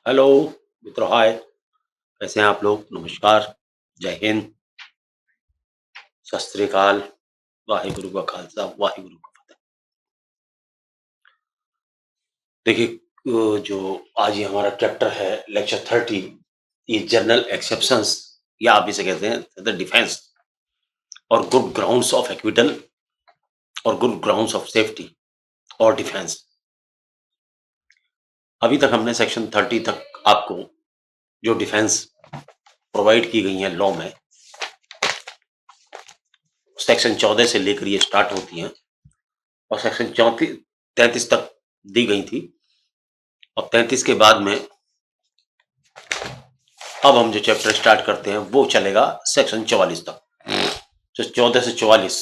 Hello मित्रों, हाय। कैसे हैं आप लोग? नमस्कार, जय हिंद, सत श्री अकाल, वाहिगुरु का खालसा, वाहिगुरु का फतेह। देखिए, जो आज ये हमारा चैप्टर है, लेक्चर 30, ये जनरल एक्सेप्शंस या आप इसे कहते हैं द डिफेंस और गुड ग्राउंड्स ऑफ एक्विटल और गुड ग्राउंड्स ऑफ सेफ्टी और डिफेंस। अभी तक हमने सेक्शन 30 तक आपको जो डिफेंस प्रोवाइड की गई है लॉ में, सेक्शन 14 से लेकर ये स्टार्ट होती हैं और सेक्शन 33 तक दी गई थी। और 33 के बाद में अब हम जो चैप्टर स्टार्ट करते हैं वो चलेगा सेक्शन 44 तक। तो 14 से 44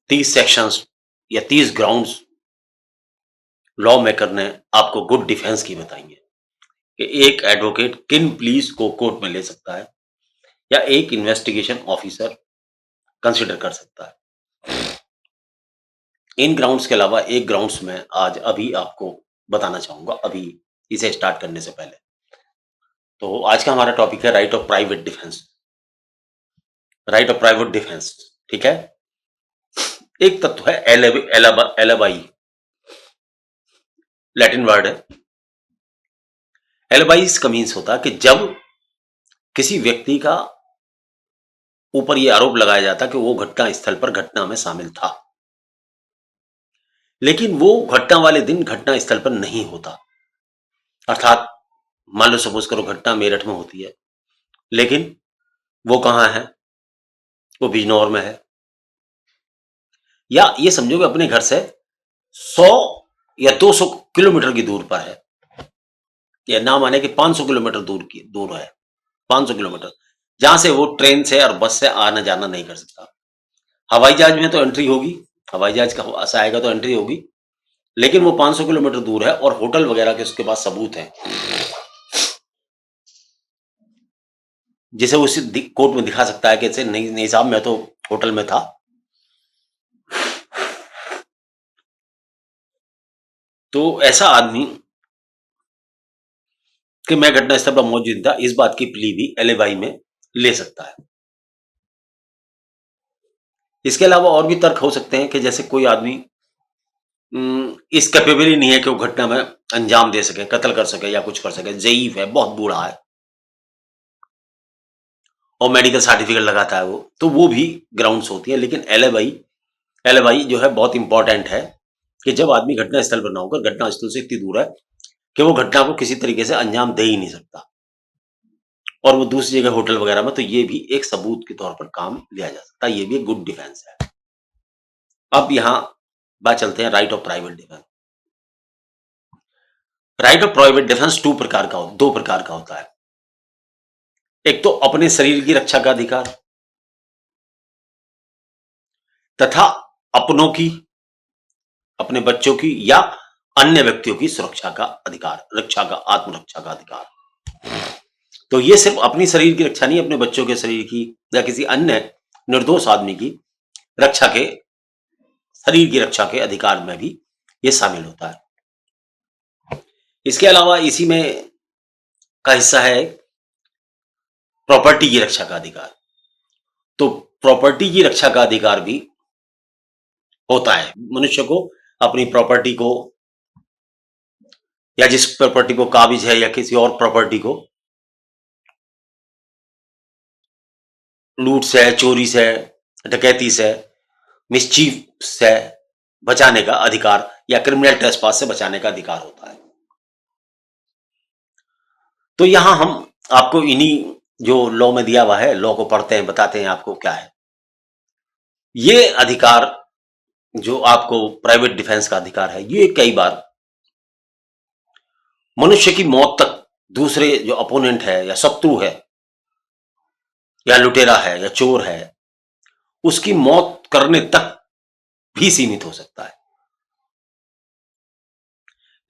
30 सेक्शंस या 30 ग्राउंड्स लॉ मेकर ने आपको गुड डिफेंस की बताएंगे कि एक एडवोकेट किन प्लीज को कोर्ट में ले सकता है या एक इन्वेस्टिगेशन ऑफिसर कंसिडर कर सकता है। इन ग्राउंड्स के अलावा एक ग्राउंड्स में आज अभी आपको बताना चाहूंगा, अभी इसे स्टार्ट करने से पहले। तो आज का हमारा टॉपिक है right of private defence. Right of private defence, ठीक है। एक तत्व है एलबाई, लैटिन वर्ड है। एलबाइस का मीन्स होता है कि जब किसी व्यक्ति का ऊपर ये आरोप लगाया जाता कि वो घटना स्थल पर घटना में शामिल था, लेकिन वो घटना वाले दिन घटना स्थल पर नहीं होता। अर्थात मान लो सपोज करो घटना मेरठ में होती है, लेकिन वो कहां है? वो बिजनौर में है। या ये समझो कि अपने घर से 100 या 200 किलोमीटर की दूर पर है, या ना माने कि 500 किलोमीटर दूर है। 500 किलोमीटर जहां से वो ट्रेन से और बस से आना जाना नहीं कर सकता। हवाई जहाज में तो एंट्री होगी, हवाई जहाज का से आएगा तो एंट्री होगी, लेकिन वो 500 किलोमीटर दूर है और होटल वगैरह के उसके पास सबूत है, जिसे उस कोर्ट में दिखा सकता है कि ऐसे नहीं नहीं साहब, मैं तो होटल में था। तो ऐसा आदमी कि मैं घटना स्थल पर मौजूद था, इस बात की प्ली भी एलिबाई में ले सकता है। इसके अलावा और भी तर्क हो सकते हैं कि जैसे कोई आदमी इस कैपेबल ही नहीं है कि वो घटना में अंजाम दे सके, कत्ल कर सके या कुछ कर सके, ज़ईफ है, बहुत बूढ़ा है और मेडिकल सर्टिफिकेट लगाता है वो, तो वो भी ग्राउंड्स होती है। लेकिन एलिबाई जो है बहुत इंपॉर्टेंट है कि जब आदमी घटना स्थल पर ना होकर घटना स्थल से इतनी दूर है कि वो घटना को किसी तरीके से अंजाम दे ही नहीं सकता और वो दूसरी जगह होटल वगैरह में, तो ये भी एक सबूत के तौर पर काम लिया जा सकता है। ये भी एक गुड डिफेंस है। अब यहां बात चलते हैं right of private defence. Right of private defence दो प्रकार का होता है। एक तो अपने शरीर की रक्षा का अधिकार तथा अपनों की, अपने बच्चों की या अन्य व्यक्तियों की सुरक्षा का अधिकार, रक्षा का, आत्मरक्षा का अधिकार। तो ये सिर्फ अपनी शरीर की रक्षा नहीं, अपने बच्चों के शरीर की या किसी अन्य निर्दोष आदमी की रक्षा के, शरीर की रक्षा के अधिकार में भी ये शामिल होता है। इसके अलावा इसी में का हिस्सा है प्रॉपर्टी की रक्षा का अधिकार। तो प्रॉपर्टी की रक्षा का अधिकार भी होता है मनुष्य को अपनी प्रॉपर्टी को, या जिस प्रॉपर्टी को काबिज है या किसी और प्रॉपर्टी को लूट से, चोरी से, डकैती से, मिसचीफ से बचाने का अधिकार या क्रिमिनल ट्रेसपास से बचाने का अधिकार होता है। तो यहां हम आपको इन्हीं जो लॉ में दिया हुआ है, लॉ को पढ़ते हैं, बताते हैं आपको क्या है ये अधिकार। जो आपको प्राइवेट डिफेंस का अधिकार है, ये कई बार मनुष्य की मौत तक, दूसरे जो अपोनेंट है या शत्रु है या लुटेरा है या चोर है, उसकी मौत करने तक भी सीमित हो सकता है।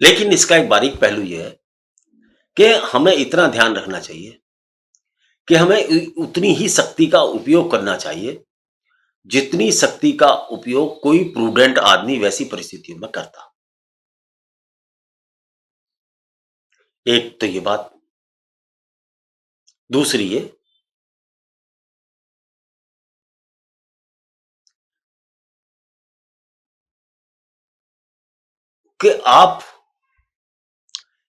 लेकिन इसका एक बारीक पहलू यह है कि हमें इतना ध्यान रखना चाहिए कि हमें उतनी ही शक्ति का उपयोग करना चाहिए जितनी शक्ति का उपयोग कोई प्रूडेंट आदमी वैसी परिस्थितियों में करता। एक तो ये बात, दूसरी ये कि आप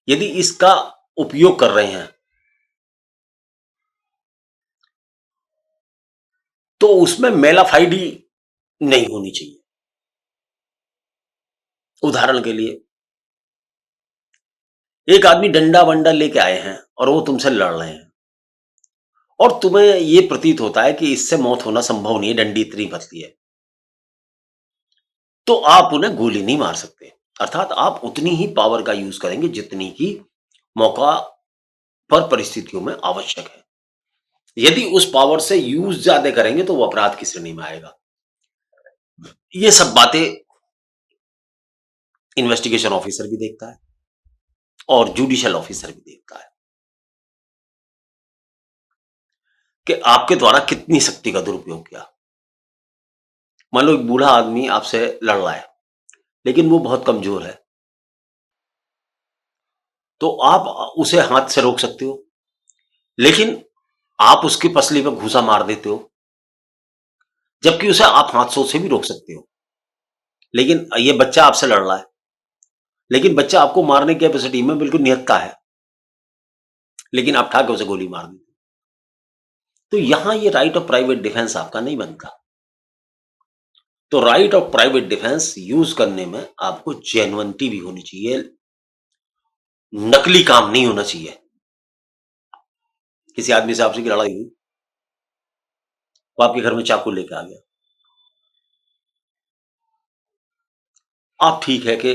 यदि इसका उपयोग कर रहे हैं तो उसमें मेलाफाइडी नहीं होनी चाहिए। उदाहरण के लिए एक आदमी डंडा वंडा लेके आए हैं और वो तुमसे लड़ रहे हैं और तुम्हें ये प्रतीत होता है कि इससे मौत होना संभव नहीं है, डंडी इतनी पतली है, तो आप उन्हें गोली नहीं मार सकते। अर्थात आप उतनी ही पावर का यूज करेंगे जितनी की मौका पर परिस्थितियों में आवश्यक है। यदि उस पावर से यूज ज्यादा करेंगे तो वो अपराध की श्रेणी में आएगा। ये सब बातें इन्वेस्टिगेशन ऑफिसर भी देखता है और जुडिशियल ऑफिसर भी देखता है कि आपके द्वारा कितनी शक्ति का दुरुपयोग किया। मान लो एक बूढ़ा आदमी आपसे लड़ रहा है लेकिन वो बहुत कमजोर है, तो आप उसे हाथ से रोक सकते हो, लेकिन आप उसकी पसली पे घूसा मार देते हो, जबकि उसे आप हाथों से भी रोक सकते हो। लेकिन ये बच्चा आपसे लड़ रहा है, लेकिन बच्चा आपको मारने की कैपेसिटी में बिल्कुल निहत्था है, लेकिन आप ठाके उसे गोली मार देते। तो यहां ये राइट ऑफ प्राइवेट डिफेंस आपका नहीं बनता। तो right of private defence use करने में आपको जेन्युइनिटी भी होनी चाहिए, नकली काम नहीं होना चाहिए। किसी आदमी से आपसे की लड़ाई हुई, वो आपके घर में चाकू लेके आ गया, आप ठीक है कि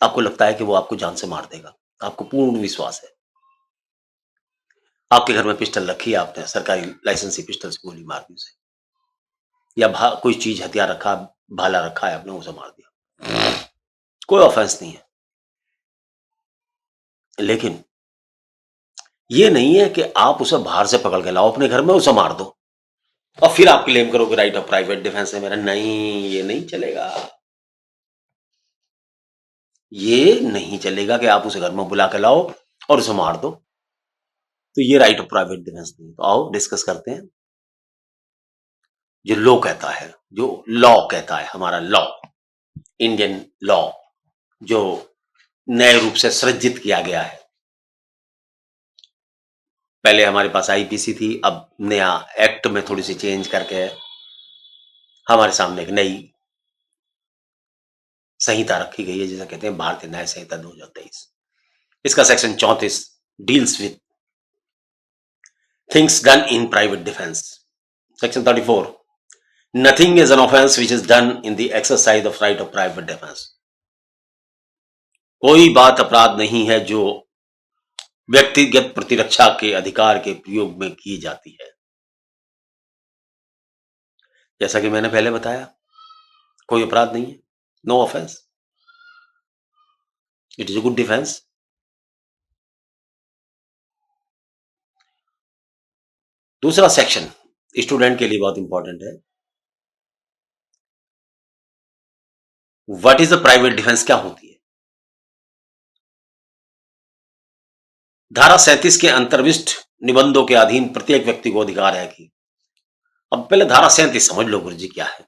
आपको लगता है कि वो आपको जान से मार देगा, आपको पूर्ण विश्वास है, आपके घर में पिस्टल रखी है, आपने सरकारी लाइसेंसी पिस्टल से गोली मार दी उसे, या कोई चीज हथियार रखा, भाला रखा है, आपने उसे मार दिया, कोई ऑफेंस नहीं है। लेकिन ये नहीं है कि आप उसे बाहर से पकड़ के लाओ अपने घर में, उसे मार दो और फिर आप क्लेम करोगे राइट ऑफ प्राइवेट डिफेंस है मेरा। नहीं, ये नहीं चलेगा। ये नहीं चलेगा कि आप उसे घर में बुला के लाओ और उसे मार दो, तो ये राइट ऑफ प्राइवेट डिफेंस नहीं। तो आओ डिस्कस करते हैं जो लॉ कहता है, जो लॉ कहता है, हमारा लॉ, इंडियन लॉ जो नए रूप से सृजित किया गया है। पहले हमारे पास आईपीसी थी, अब नया एक्ट में थोड़ी सी चेंज करके हमारे सामने एक नई संहिता रखी गई है जिसे कहते हैं भारतीय न्याय संहिता 2023। इसका section 34 deals with things done in private defence. Section 34, nothing is an offence which is done in the exercise of right of private defence. कोई बात अपराध नहीं है जो व्यक्तिगत प्रतिरक्षा के अधिकार के प्रयोग में की जाती है। जैसा कि मैंने पहले बताया, कोई अपराध नहीं है, no offence, it is a good defence. दूसरा सेक्शन स्टूडेंट के लिए बहुत इंपॉर्टेंट है, what is the private defence, क्या होती है। धारा 37 के अंतर्विष्ट निबंधों के अधीन प्रत्येक व्यक्ति को अधिकार है कि, अब पहले धारा 37 समझ लो गुरु जी क्या है।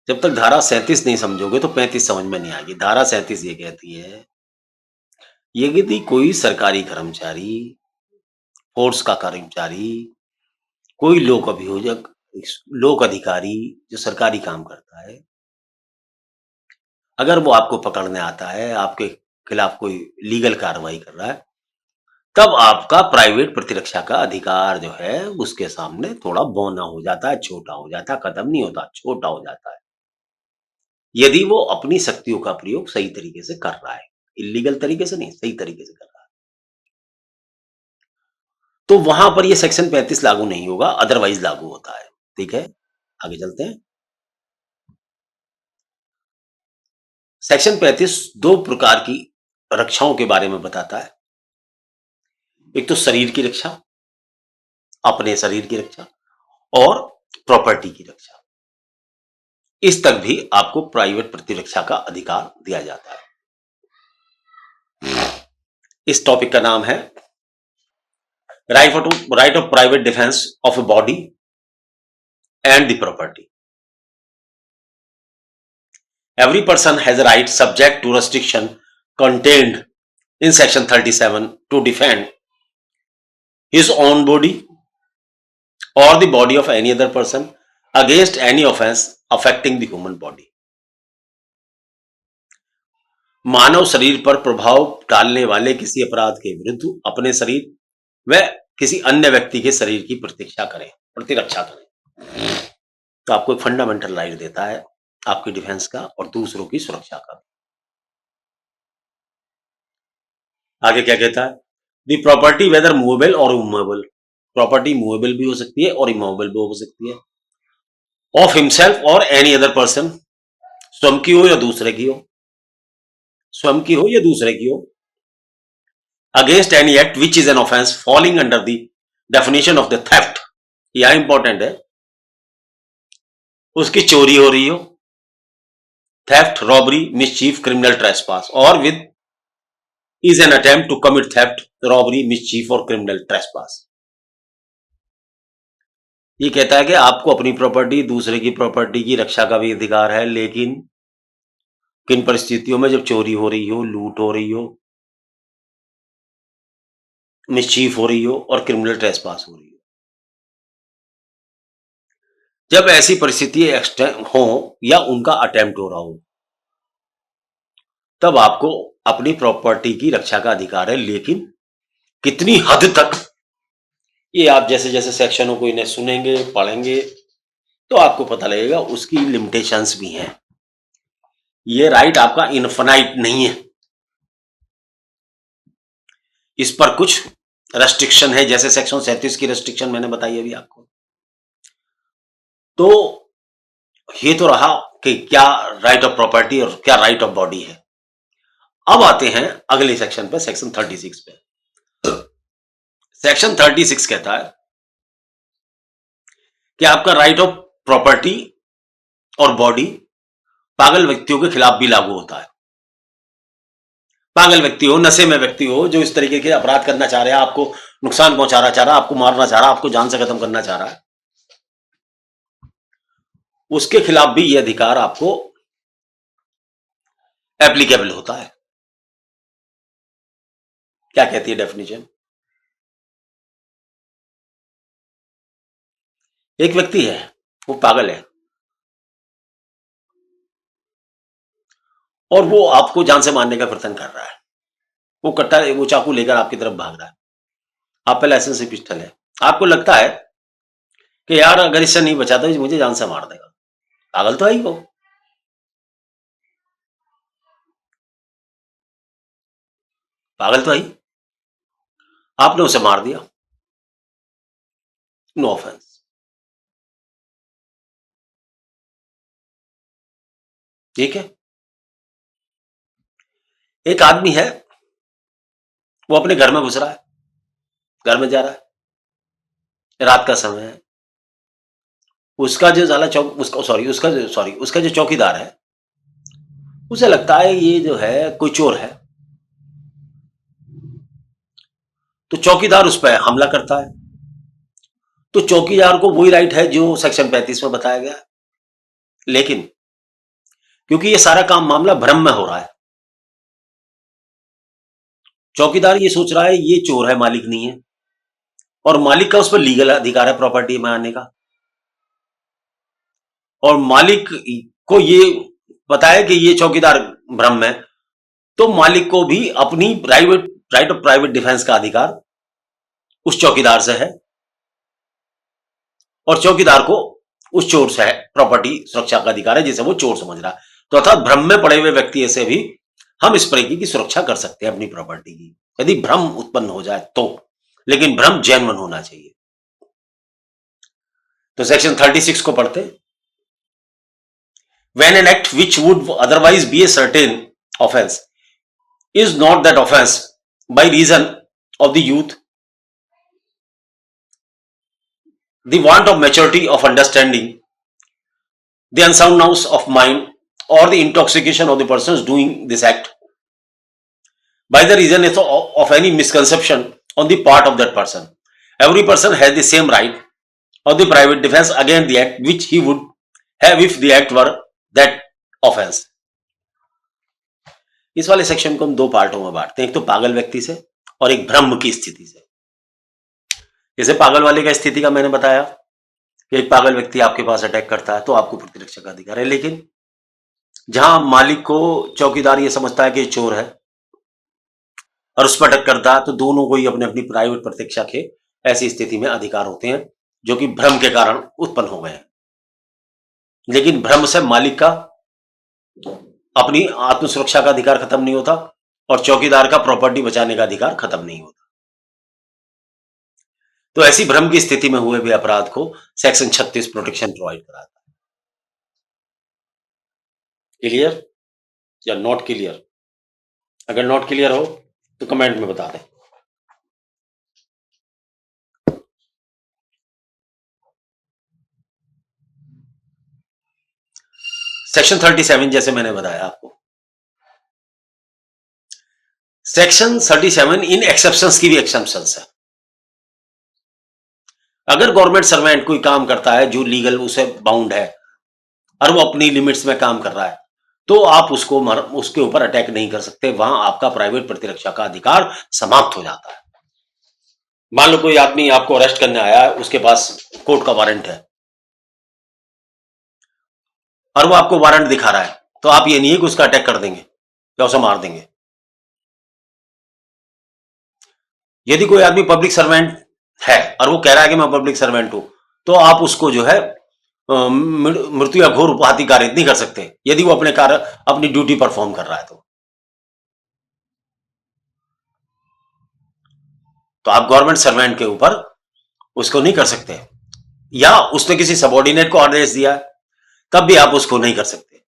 जब तक धारा 37 नहीं समझोगे तो 35 समझ में नहीं आएगी। धारा 37 ये कहती है, यदि कोई सरकारी कर्मचारी, फोर्स का कर्मचारी, कोई लोक अभियोजक, लोक अधिकारी जो सरकारी काम करता है, अगर वो आपको पकड़ने आता है, आपके खिलाफ कोई लीगल कार्रवाई कर रहा है, तब आपका प्राइवेट प्रतिरक्षा का अधिकार जो है उसके सामने थोड़ा बौना हो जाता है, छोटा हो जाता है, खत्म नहीं होता, छोटा हो जाता है, यदि वो अपनी शक्तियों का प्रयोग सही तरीके से कर रहा है, इलीगल तरीके से नहीं, सही तरीके से कर रहा है। तो वहां पर ये सेक्शन 35 लागू नहीं होगा, अदरवाइज लागू होता है। ठीक है, आगे चलते हैं। सेक्शन 35 दो प्रकार की रक्षाओं के बारे में बताता है। एक तो शरीर की रक्षा, अपने शरीर की रक्षा, और प्रॉपर्टी की रक्षा। इस तक भी आपको प्राइवेट प्रतिरक्षा का अधिकार दिया जाता है। इस टॉपिक का नाम है right of private defence of a body and the property. Every person has a right subject to restriction contained in section 37 to defend his own body or the body of any other person against any offense affecting the human body। मानव शरीर पर प्रभाव डालने वाले किसी अपराध के विरुद्ध अपने शरीर व किसी अन्य व्यक्ति के शरीर की प्रतिरक्षा करें। तो आपको एक फंडामेंटल राइट देता है आपकी डिफेंस का और दूसरों की सुरक्षा का। आगे क्या कहता है? दी प्रॉपर्टी वेदर मूवेबल और इमूवेबल, प्रॉपर्टी मूवेबल भी हो सकती है और इमूवेबल भी हो सकती है, ऑफ हिमसेल्फ और एनी अदर पर्सन, स्वयं की हो या दूसरे की हो, स्वयं की हो या दूसरे की हो, against any act which is an offence falling under the definition of the theft. यह इंपॉर्टेंट है, उसकी चोरी हो रही हो, theft, robbery, mischief, criminal trespass, और with is an attempt to commit theft, robbery, mischief और criminal trespass। ये कहता है कि आपको अपनी प्रॉपर्टी, दूसरे की प्रॉपर्टी की रक्षा का भी अधिकार है, लेकिन किन परिस्थितियों में? जब चोरी हो रही हो, लूट हो रही हो, मिसचीफ हो रही हो और क्रिमिनल ट्रेसपास हो रही हो। जब ऐसी परिस्थिति हो या उनका अटेम्प्ट हो रहा हो, तब आपको अपनी प्रॉपर्टी की रक्षा का अधिकार है, लेकिन कितनी हद तक? ये आप जैसे जैसे सेक्शनों को इन्हें सुनेंगे, पढ़ेंगे, तो आपको पता लगेगा उसकी लिमिटेशंस भी हैं। ये राइट आपका इनफिनाइट नहीं है, इस पर कुछ रेस्ट्रिक्शन है, जैसे सेक्शन 37 की रेस्ट्रिक्शन मैंने बताई अभी आपको। तो ये तो रहा कि क्या राइट ऑफ प्रॉपर्टी और क्या राइट ऑफ बॉडी है। अब आते हैं अगले सेक्शन पे, सेक्शन 36 पे। सेक्शन 36 कहता है कि आपका राइट ऑफ प्रॉपर्टी और बॉडी पागल व्यक्तियों के खिलाफ भी लागू होता है। पागल व्यक्ति हो, नशे में व्यक्ति हो, जो इस तरीके के अपराध करना चाह रहा है, आपको नुकसान पहुंचाना चाह रहा है, आपको मारना चाह रहा है, आपको जान से खत्म करना चाह रहा है, उसके खिलाफ भी यह अधिकार आपको एप्लीकेबल होता है। क्या कहती है डेफिनेशन? एक व्यक्ति है, वो पागल है और वो आपको जान से मारने का प्रयत्न कर रहा है। वो कट्टा, वो चाकू लेकर आपकी तरफ भाग रहा है, आप पे लाइसेंस से पिस्टल है, आपको लगता है कि यार अगर इससे नहीं बचा तो मुझे जान से मार देगा। पागल तो है ही वो, पागल तो है ही। आपने उसे मार दिया, नो ऑफेंस। ठीक है। एक आदमी है, वो अपने घर में घुस रहा है, घर में जा रहा है, रात का समय है, उसका जो उसका जो चौकीदार है, उसे लगता है ये जो है कोई चोर है, तो चौकीदार उस पर हमला करता है। तो चौकीदार को वही राइट है जो सेक्शन 35 में बताया गया, लेकिन क्योंकि ये सारा काम मामला भ्रम में हो रहा है, चौकीदार ये सोच रहा है ये चोर है, मालिक नहीं है, और मालिक का उस पर लीगल अधिकार है प्रॉपर्टी में आने का, और मालिक को ये पता है कि ये चौकीदार भ्रम है, तो मालिक को भी अपनी राइट ऑफ प्राइवेट डिफेंस का अधिकार उस चौकीदार से है, और चौकीदार को उस चोर से है प्रॉपर्टी सुरक्षा का अधिकार है, जिसे वो चोर समझ रहा है। तो अर्थात भ्रम में पड़े हुए व्यक्ति से भी हम इस प्रकार की सुरक्षा कर सकते हैं अपनी प्रॉपर्टी की, यदि भ्रम उत्पन्न हो जाए तो, लेकिन भ्रम जेन्युइन होना चाहिए। तो सेक्शन 36 को पढ़ते, when an act which would otherwise be a certain offense is not that offense by reason of the youth, the want of maturity of understanding, the unsoundness of mind, or the intoxication of the persons doing this act, by the reason of any misconception on the part of that person. Every person has the same right of the private defense against the act which he would have if the act were that offense. इस वाले section को हम दो पार्टों में बांटते हैं, एक तो पागल व्यक्ति से और एक भ्रम की स्थिति से। जैसे पागल वाले का स्थिति का मैंने बताया कि एक पागल व्यक्ति आपके पास अटैक करता है तो आपको प्रतिरक्षा का अधिकार है, लेकिन जहां मालिक को चौकीदार ये समझता है कि चोर है और उस पर अटैक करता है, तो दोनों को ही अपने अपनी प्राइवेट प्रतिरक्षा के ऐसी स्थिति में अधिकार होते हैं जो कि भ्रम के कारण उत्पन्न हो गए हैं। लेकिन भ्रम से मालिक का अपनी आत्म सुरक्षा का अधिकार खत्म नहीं होता और चौकीदार का प्रॉपर्टी बचाने का अधिकार खत्म नहीं होता। तो ऐसी भ्रम की स्थिति में हुए भी अपराध को सेक्शन 36 प्रोटेक्शन प्रोवाइड कराता है। क्लियर या नॉट क्लियर? अगर नॉट क्लियर हो तो कमेंट में बता दें। सेक्शन 37 जैसे मैंने बताया आपको, सेक्शन 37 इन एक्सेप्शंस की भी एक्सेप्शंस है। अगर गवर्नमेंट सर्वेंट कोई काम करता है जो लीगल उसे बाउंड है और वो अपनी लिमिट्स में काम कर रहा है, तो आप उसके ऊपर अटैक नहीं कर सकते, वहां आपका प्राइवेट प्रतिरक्षा का अधिकार समाप्त हो जाता है। मान लो कोई आदमी आपको अरेस्ट करने आया है, उसके पास कोर्ट का वारंट है और वो आपको वारंट दिखा रहा है, तो आप ये नहीं है कि उसका अटैक कर देंगे या उसे मार देंगे। यदि कोई आदमी पब्लिक सर्वेंट है और वो कह रहा है कि मैं पब्लिक सर्वेंट हूं, तो आप उसको जो है मृत्यु या घोर उपाधि कारित नहीं कर सकते यदि वो अपनी ड्यूटी परफॉर्म कर रहा है। तो आप गवर्नमेंट सर्वेंट के ऊपर उसको नहीं कर सकते, या उसने किसी सबऑर्डिनेट को आदेश दिया तब भी आप उसको नहीं कर सकते।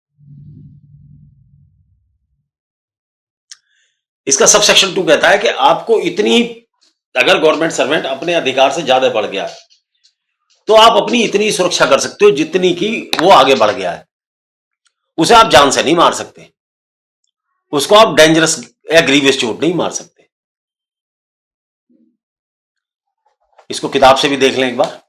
इसका सबसेक्शन 2 कहता है कि आपको अगर गवर्नमेंट सर्वेंट अपने अधिकार से ज्यादा बढ़ गया तो आप अपनी इतनी सुरक्षा कर सकते हो जितनी कि वो आगे बढ़ गया है। उसे आप जान से नहीं मार सकते, उसको आप डेंजरस या ग्रीवियस चोट नहीं मार सकते। इसको किताब से भी देख लें एक बार।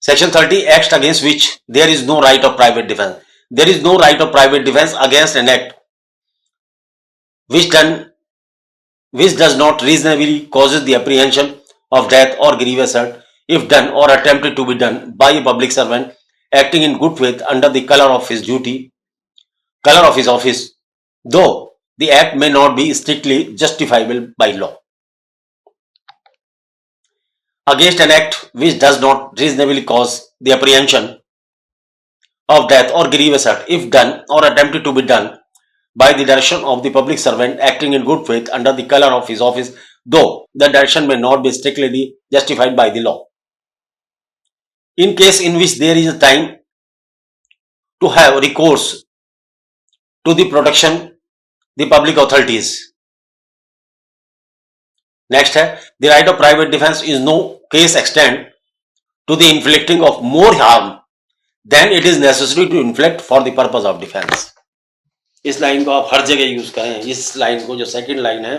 Section 30 act against which there is no right of private defence. There is no right of private defence against an act which does not reasonably causes the apprehension of death or grievous hurt if done or attempted to be done by a public servant acting in good faith under the color of his office, though the act may not be strictly justifiable by law. Against an act which does not reasonably cause the apprehension of death or grievous hurt if done or attempted to be done by the direction of the public servant acting in good faith under the color of his office, though the direction may not be strictly justified by the law. In case in which there is a time to have recourse to the protection the public authorities. Next है, the right of private defense is no case extend to the inflicting of more harm than it is necessary to inflict for the purpose of defense. इस line को आप हर जगह use करें। इस line को, जो second line है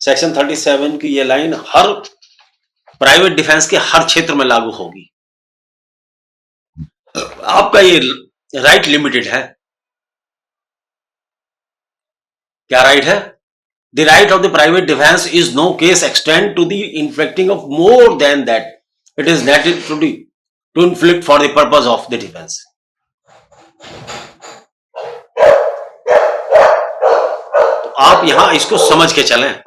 section 37 की, ये लाइन हर प्राइवेट डिफेंस के हर क्षेत्र में लागू होगी। आपका ये राइट लिमिटेड है। क्या राइट है? The right of the private defence is no case extend to the inflicting of more than that it is necessary to inflict for the purpose of the defence. आप यहां इसको समझ के चलें।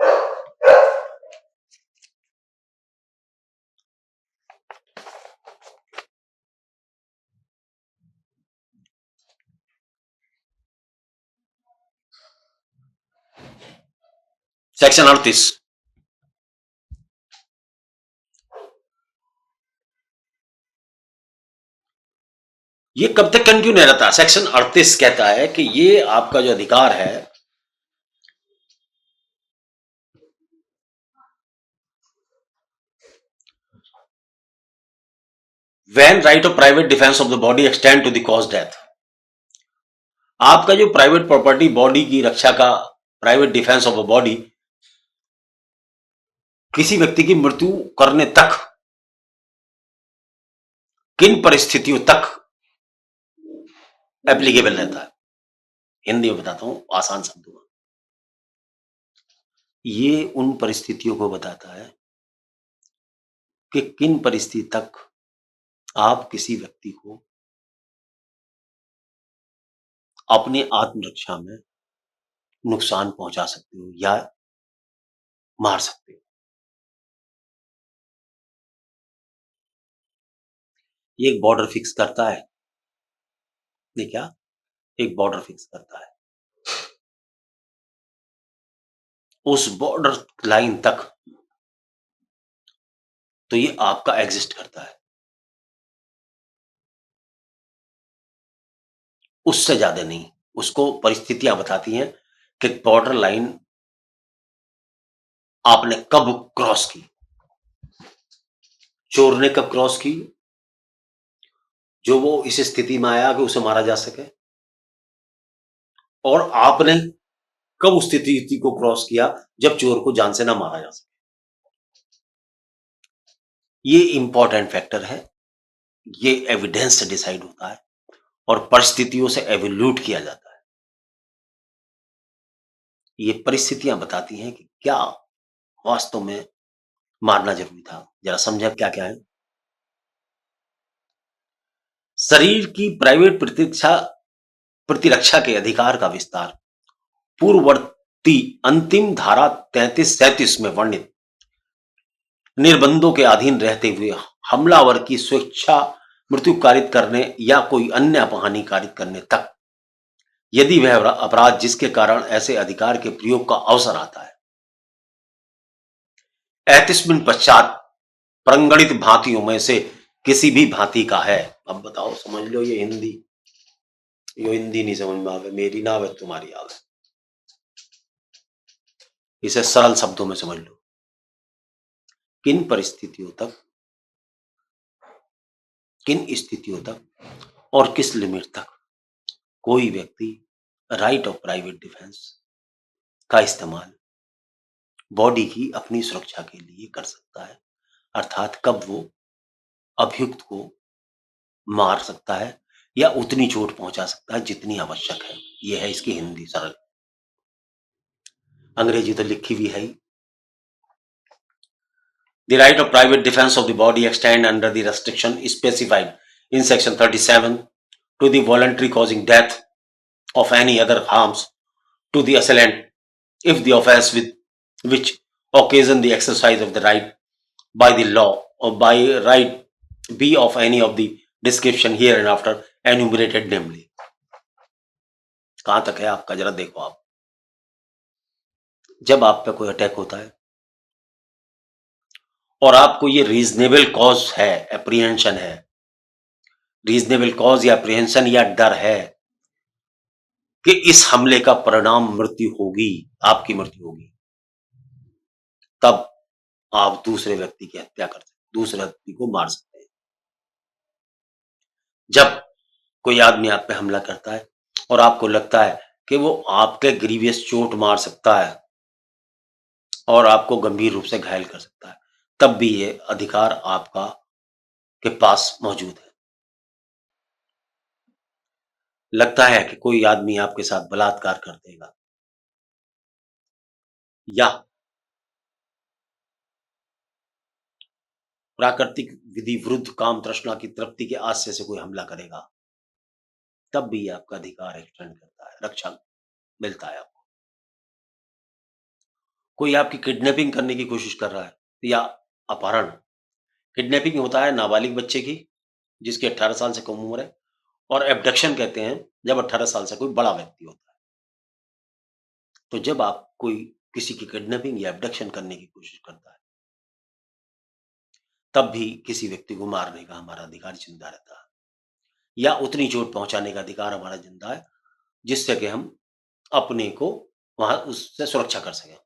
Section 38, ये कब तक कंटिन्यू नहीं रहता। सेक्शन 38 कहता है कि ये आपका जो अधिकार है, when right of private defense of the body extend to the cause death, आपका जो प्राइवेट प्रॉपर्टी बॉडी की रक्षा का private defence of a body किसी व्यक्ति की मृत्यु करने तक किन परिस्थितियों तक एप्लीकेबल रहता है? हिंदी में बताता हूं आसान शब्दों में। ये उन परिस्थितियों को बताता है कि किन परिस्थिति तक आप किसी व्यक्ति को अपनी आत्मरक्षा में नुकसान पहुंचा सकते हो या मार सकते हो। ये एक बॉर्डर फिक्स करता है। ये क्या? एक बॉर्डर फिक्स करता है। उस बॉर्डर लाइन तक तो ये आपका एग्जिस्ट करता है, उससे ज्यादा नहीं। उसको परिस्थितियां बताती हैं कि बॉर्डर लाइन आपने कब क्रॉस की, चोर ने कब क्रॉस की, जो वो इस स्थिति में आया कि उसे मारा जा सके, और आपने कब उस स्थिति को क्रॉस किया जब चोर को जान से ना मारा जा सके। ये इंपॉर्टेंट फैक्टर है। ये एविडेंस से डिसाइड होता है और परिस्थितियों से एवोल्यूट किया जाता है। ये परिस्थितियां बताती हैं कि क्या वास्तव में मारना जरूरी था। जरा समझे क्या क्या है। शरीर की प्राइवेट प्रतिरक्षा के अधिकार का विस्तार पूर्ववर्ती अंतिम धारा 33-37 में वर्णित निर्बंधों के अधीन रहते हुए हमलावर की स्वेच्छा मृत्यु कारित करने या कोई अन्य अपहानि कारित करने तक, यदि वह अपराध जिसके कारण ऐसे अधिकार के प्रयोग का अवसर आता है 35 पश्चात प्रंगणित भांतियों में से किसी भी भांति का है। अब बताओ, समझ लो। ये हिंदी नहीं समझ में आवे, मेरी ना आवे तुम्हारी आवे। इसे सरल शब्दों में समझ लो। किन परिस्थितियों तक, किन स्थितियों तक और किस लिमिट तक कोई व्यक्ति राइट ऑफ प्राइवेट डिफेंस का इस्तेमाल बॉडी की अपनी सुरक्षा के लिए कर सकता है, अर्थात कब वो अभियुक्त को मार सकता है या उतनी चोट पहुंचा सकता है जितनी आवश्यक है। यह है इसकी हिंदी सरल। अंग्रेजी तो लिखी भी है ही। The right of private defense of the body extend under the restriction specified in section 37 to the voluntary causing death of any other harms to the assailant if the offense with which occasion the exercise of the right by the law or by right be of any of the description here and after enumerated namely। कहां तक है आपका, जरा देखो आप। जब आप पे कोई अटैक होता है और आपको ये रीजनेबल कॉज है, एप्रीहेंशन है, रीजनेबल कॉज या एप्रीहेंशन या डर है कि इस हमले का परिणाम मृत्यु होगी, आपकी मृत्यु होगी, तब आप दूसरे व्यक्ति की हत्या कर सकते, दूसरे व्यक्ति को मार सकते हैं। जब कोई आदमी आप पे हमला करता है और आपको लगता है कि वो आपके ग्रीवियस चोट मार सकता है और आपको गंभीर रूप से घायल कर सकता है, तब भी ये अधिकार आपका के पास मौजूद है। लगता है कि कोई आदमी आपके साथ बलात्कार कर देगा या प्राकृतिक विधि विरुद्ध काम तृष्णा की तृप्ति के आशय से कोई हमला करेगा, तब भी आपका अधिकार एक्सटेंड करता है, रक्षा मिलता है आपको। कोई आपकी किडनैपिंग करने की कोशिश कर रहा है या अपहरण, किडनैपिंग होता है नाबालिग बच्चे की जिसकी 18 साल से कम उम्र है, और एब्डक्शन कहते हैं जब 18 साल से कोई बड़ा व्यक्ति होता है। तो जब आप कोई किसी की किडनैपिंग या एब्डक्शन करने की कोशिश करता है, तब भी किसी व्यक्ति को मारने का हमारा अधिकार जिंदा रहता है या उतनी चोट पहुंचाने का अधिकार हमारा जिंदा है जिससे कि हम अपने को वहां उससे सुरक्षा कर सकें।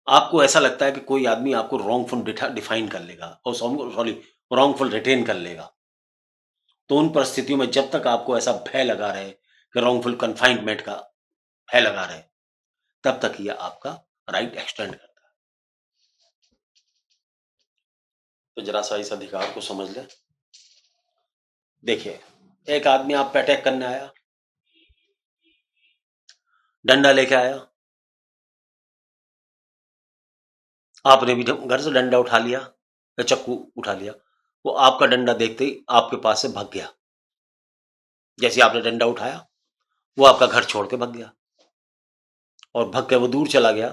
आपको ऐसा लगता है कि कोई आदमी आपको रॉन्गफुल डिफाइन कर लेगा और सॉरी रॉन्गफुल रिटेन कर लेगा, तो उन परिस्थितियों में जब तक आपको ऐसा भय लगा रहे कि रॉन्गफुल कन्फाइनमेंट का है लगा रहे, तब तक ये आपका राइट एक्सटेंड करता है। तो जरा सा इस अधिकार को समझ लें। देखिए, एक आदमी आप पे अटैक करने आया, डंडा लेके आया, आपने भी घर से डंडा उठा लिया या चक्कू उठा लिया, वो आपका डंडा देखते ही आपके पास से भाग गया। जैसे आपने डंडा उठाया, वो आपका घर छोड़ के भाग गया, और भाग के वो दूर चला गया,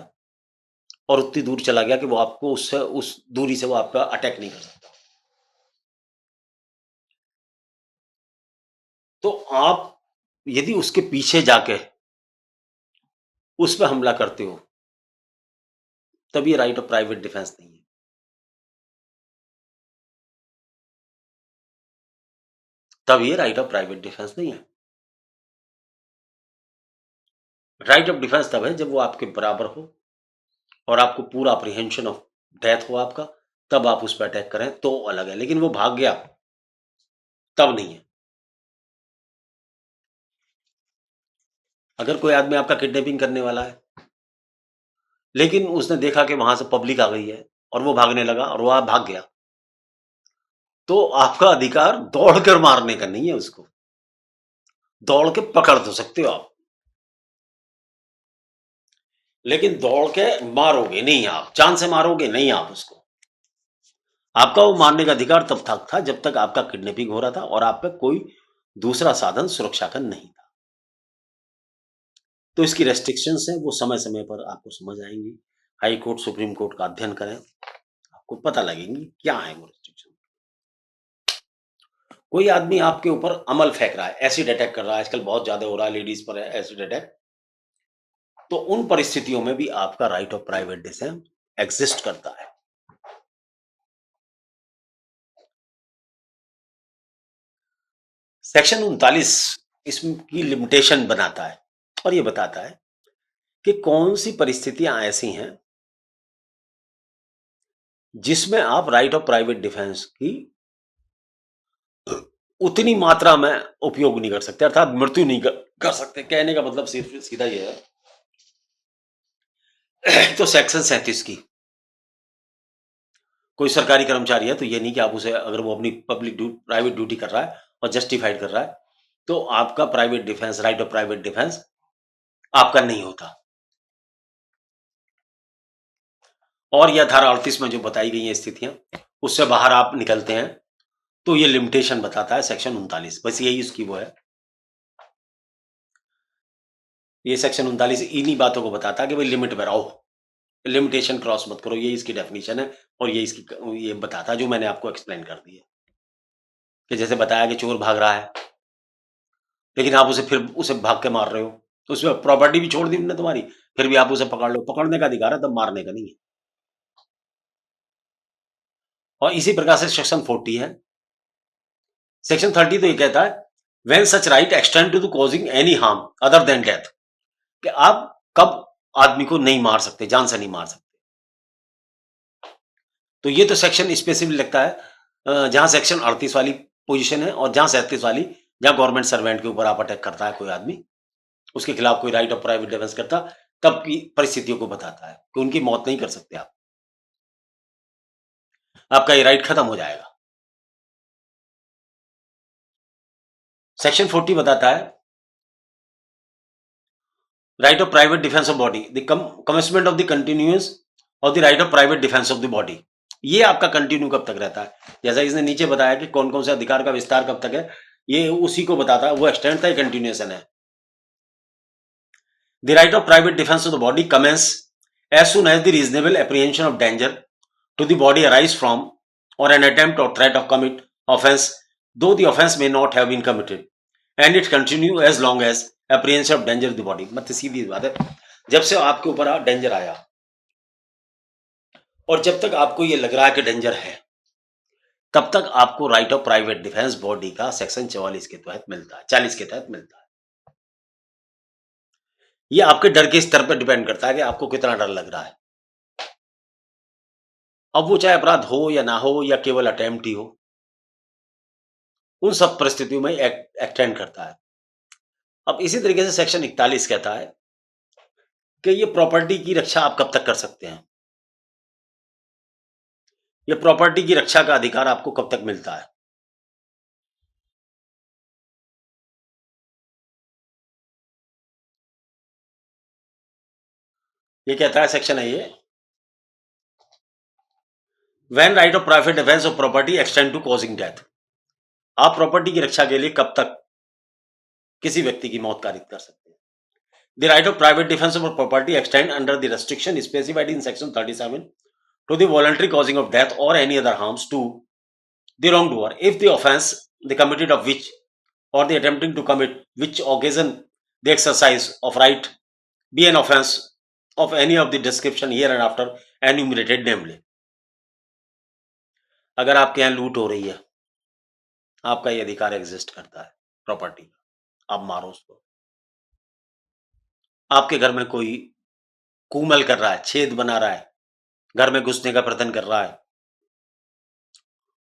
और उतनी दूर चला गया कि वो आपको उससे उस दूरी से वो आपका अटैक नहीं कर सकता। तो आप यदि उसके पीछे जाके उस पे हमला करते हो, तब ये राइट ऑफ प्राइवेट डिफेंस नहीं है। तब ये राइट ऑफ प्राइवेट डिफेंस नहीं है। राइट ऑफ डिफेंस तब है जब वो आपके बराबर हो और आपको पूरा अप्रीहेंशन ऑफ डेथ हो आपका, तब आप उस पर अटैक करें तो अलग है, लेकिन वो भाग गया तब नहीं है। अगर कोई आदमी आपका किडनैपिंग करने वाला है, लेकिन उसने देखा कि वहां से पब्लिक आ गई है और वो भागने लगा और वो भाग गया, तो आपका अधिकार दौड़कर मारने का नहीं है उसको। दौड़ के पकड़ तो सकते हो आप, लेकिन दौड़ के मारोगे नहीं, आप जान से मारोगे नहीं आप उसको। आपका वो मारने का अधिकार तब तक था जब तक आपका किडनैपिंग हो रहा था और आप पे कोई दूसरा साधन सुरक्षा का नहीं था। तो इसकी रेस्ट्रिक्शंस हैं, वो समय समय पर आपको समझ आएंगी। हाई कोर्ट, सुप्रीम कोर्ट का अध्ययन करें, आपको पता लगेंगी क्या है वो रेस्ट्रिक्शन। कोई आदमी आपके ऊपर अमल फेंक रहा है, एसिड अटैक कर रहा है, आजकल बहुत ज्यादा हो रहा है लेडीज पर एसिड अटैक, तो उन परिस्थितियों में भी आपका right of private defence exist करता है। सेक्शन 39 इसकी लिमिटेशन बनाता है और ये बताता है कि कौन सी परिस्थितियां ऐसी हैं जिसमें आप राइट ऑफ प्राइवेट डिफेंस की उतनी मात्रा में उपयोग नहीं कर सकते, अर्थात मृत्यु नहीं कर सकते। कहने का मतलब सिर्फ सीधा ये है। तो सेक्शन 37 की, कोई सरकारी कर्मचारी है तो ये नहीं कि आप उसे, अगर वो अपनी प्राइवेट ड्यूटी कर रहा है और जस्टिफाइड कर रहा है, तो आपका private defence, right of private defence आपका नहीं होता। और यह धारा 38 में जो बताई गई है स्थितियां, उससे बाहर आप निकलते हैं तो ये लिमिटेशन बताता है सेक्शन 39। बस यही उसकी वो है, ये सेक्शन 39 इन्हीं बातों को बताता है कि भाई लिमिट में रहो, लिमिटेशन क्रॉस मत करो। ये इसकी डेफिनेशन है और ये इसकी ये बताता है जो मैंने आपको एक्सप्लेन कर दिया कि जैसे बताया कि चोर भाग रहा है, लेकिन आप उसे फिर उसे भाग के मार रहे हो, तो उसमें प्रॉपर्टी भी छोड़ दी हमने तुम्हारी, फिर भी आप उसे पकड़ लो। पकड़ने का अधिकार है, तब मारने का नहीं है। और इसी प्रकार से सेक्शन 40 है। सेक्शन 30 तो ये कहता है when such right extend to the causing any harm other than death, कि आप कब आदमी को नहीं मार सकते, जान से नहीं मार सकते। तो ये तो सेक्शन स्पेसिफिक लगता है जहां सेक्शन 38 वाली पोजीशन है, और जहां 37 वाली, जहां गवर्नमेंट सर्वेंट के ऊपर आप अटैक करता है कोई आदमी, उसके खिलाफ कोई राइट ऑफ प्राइवेट डिफेंस करता, तब की परिस्थितियों को बताता है कि उनकी मौत नहीं कर सकते आप, आपका ये राइट खत्म हो जाएगा। सेक्शन 40 बताता है right of private defence of body, the commencement of the continuous of the right of private defence of the body. ये आपका कंटिन्यू कब तक रहता है, जैसा इसने नीचे बताया कि कौन कौन से अधिकार का विस्तार कब तक है, ये उसी को बताता है, वो एक्सटेंड था, कंटिन्यूएशन है। The right of private defence of the body commences as soon as the reasonable apprehension of danger to the body arise from और एन अटेम्प्ट और threat of commit offence, though the offence may not have been committed, and it continue as long as apprehension of danger the body. मतलब सीधी बात है, जब से आपके ऊपर डेंजर आया और जब तक आपको ये लग रहा है कि डेंजर है, तब तक आपको right of private defence body का सेक्शन 44 के तहत मिलता है, 40 के तहत मिलता है। ये आपके डर के स्तर पर डिपेंड करता है कि आपको कितना डर लग रहा है। अब वो चाहे अपराध हो या ना हो या केवल अटेम्प्ट ही हो, उन सब परिस्थितियों में एक्सटेंड करता है। अब इसी तरीके से सेक्शन 41 कहता है कि ये प्रॉपर्टी की रक्षा आप कब तक कर सकते हैं, ये प्रॉपर्टी की रक्षा का अधिकार आपको कब तक मिलता है। ये कहता है सेक्शन है ये, when right of private defence of property extend to causing death, आप प्रॉपर्टी की रक्षा के लिए कब तक किसी व्यक्ति की मौत कारित कर सकते हैं। The right of private defense of property extend under the restriction specified in section 37 to the voluntary causing of death or any other harms to the wrongdoer if the offense the committed of which or the attempting to commit which occasion the exercise of right be an offense of any of the description here and after enumerated namely। अगर आपके यहाँ लूट हो रही है, आपका ये अधिकार एग्जिस्ट करता है प्रॉपर्टी का, आप मारो उसको। आपके घर में कोई कूमल कर रहा है, छेद बना रहा है, घर में घुसने का प्रयत्न कर रहा है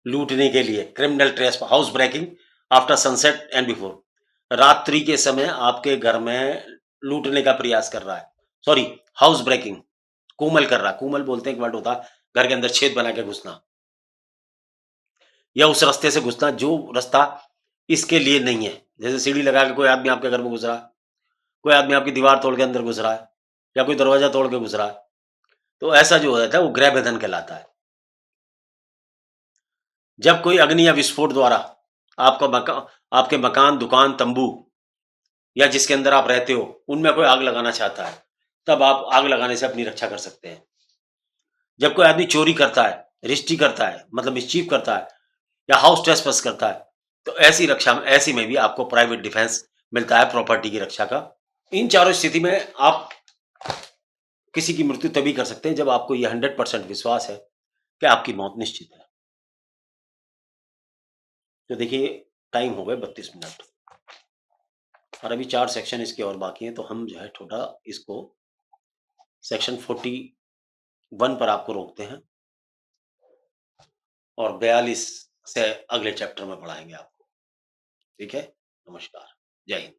लूटने के लिए, criminal trespass house breaking after sunset and before, रात्रि के समय आपके घर में लूटने का प्रयास कर रहा है, सॉरी हाउस ब्रेकिंग, कूमल कर रहा है, कूमल बोलते हैं एक वर्ड होता है घर के अंदर छेद बना के घुसना, या उस रास्ते से घुसना जो रास्ता इसके लिए नहीं है, जैसे सीढ़ी लगा के कोई आदमी आपके घर में घुस रहा है, कोई आदमी आपकी दीवार तोड़ के अंदर घुस रहा है, या कोई दरवाजा तोड़ के घुस रहा है, तो ऐसा जो होता है वो गृह भेदन कहलाता है। जब कोई अग्नि या विस्फोट द्वारा आपके मकान, दुकान, तंबू या जिसके अंदर आप रहते हो उनमें कोई आग लगाना चाहता है, तब आप आग लगाने से अपनी रक्षा कर सकते हैं। जब कोई आदमी चोरी करता है, रिस्ट्री करता है, मतलब मिसचीफ करता है, या हाउस ट्रेसपास करता है, तो ऐसी में भी आपको प्राइवेट डिफेंस मिलता है प्रॉपर्टी की रक्षा का। इन चारों स्थिति में आप किसी की मृत्यु तभी कर सकते हैं जब आपको यह 100% विश्वास है कि आपकी मौत निश्चित है। तो देखिए टाइम हो गए 32 मिनट और अभी 4 सेक्शन इसके और बाकी हैं, तो हम जो है थोड़ा इसको सेक्शन 41 पर आपको रोकते हैं और 42 से अगले चैप्टर में पढ़ाएंगे आपको। ठीक है, नमस्कार, जय हिंद।